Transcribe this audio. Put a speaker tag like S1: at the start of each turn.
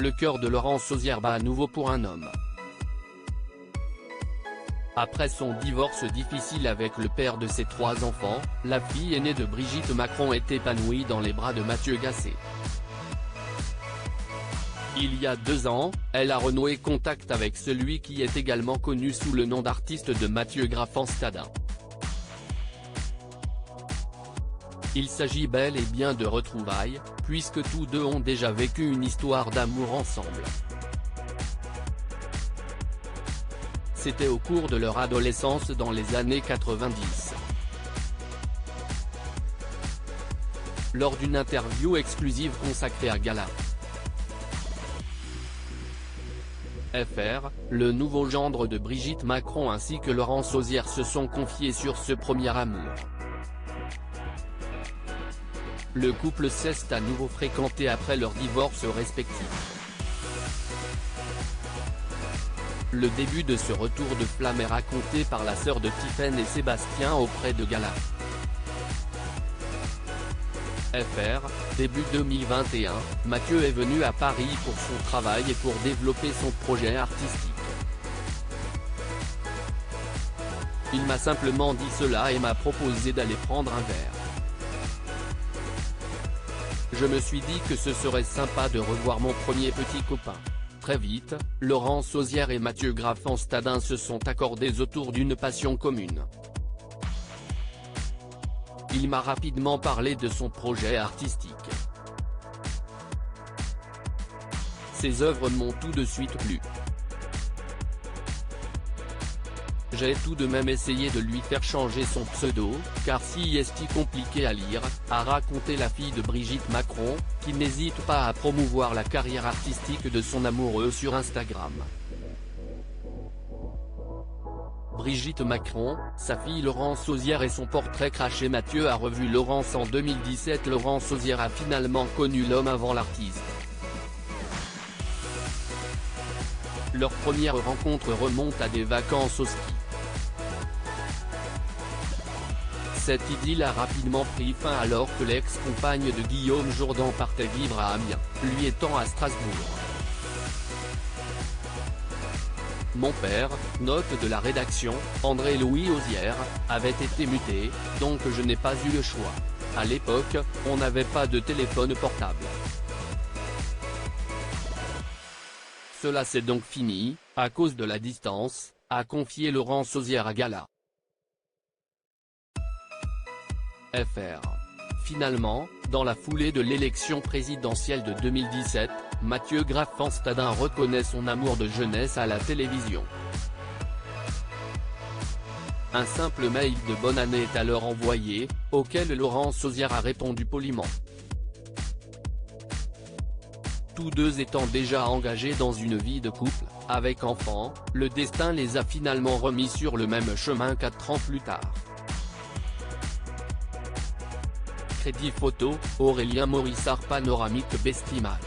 S1: le cœur de Laurence Auzière bat à nouveau pour un homme. Après son divorce difficile avec le père de ses 3 enfants, la fille aînée de Brigitte Macron est épanouie dans les bras de Mathieu Gasset. Il y a 2 ans, elle a renoué contact avec celui qui est également connu sous le nom d'artiste de Mathieu Graffenstadin. Il s'agit bel et bien de retrouvailles, puisque tous deux ont déjà vécu une histoire d'amour ensemble. C'était au cours de leur adolescence dans les années 90. Lors d'une interview exclusive consacrée à Gala. FR, le nouveau gendre de Brigitte Macron ainsi que Laurence Auzière se sont confiés sur ce premier amour. Le couple s'est à nouveau fréquenté après leur divorce respectif. Le début de ce retour de flamme est raconté par la sœur de Tiphaine et Sébastien auprès de Gala. FR, début 2021, Mathieu est venu à Paris pour son travail et pour développer son projet artistique. Il m'a simplement dit cela et m'a proposé d'aller prendre un verre. Je me suis dit que ce serait sympa de revoir mon premier petit copain. Très vite, Laurence Auzière et Mathieu Graffenstadin se sont accordés autour d'une passion commune. Il m'a rapidement parlé de son projet artistique. Ses œuvres m'ont tout de suite plu. J'ai tout de même essayé de lui faire changer son pseudo, car si est compliqué à lire, a raconté la fille de Brigitte Macron, qui n'hésite pas à promouvoir la carrière artistique de son amoureux sur Instagram. Brigitte Macron, sa fille Laurence Auzière et son portrait craché. Mathieu a revu Laurence en 2017. Laurence Auzière a finalement connu l'homme avant l'artiste. Leur première rencontre remonte à des vacances au ski. Cette idylle a rapidement pris fin alors que l'ex-compagne de Guillaume Jourdan partait vivre à Amiens, lui étant à Strasbourg. Mon père, note de la rédaction, André-Louis Auzière, avait été muté, donc je n'ai pas eu le choix. À l'époque, on n'avait pas de téléphone portable. Cela c'est donc fini, à cause de la distance, a confié Laurence Auzière à Gala. FR. Finalement, dans la foulée de l'élection présidentielle de 2017, Mathieu Graffenstadin reconnaît son amour de jeunesse à la télévision. Un simple mail de bonne année est alors envoyé, auquel Laurence Auzière a répondu poliment. Tous deux étant déjà engagés dans une vie de couple, avec enfants, le destin les a finalement remis sur le même chemin 4 ans plus tard. Crédit photo, Aurélien Morissard. Panoramique Best Image.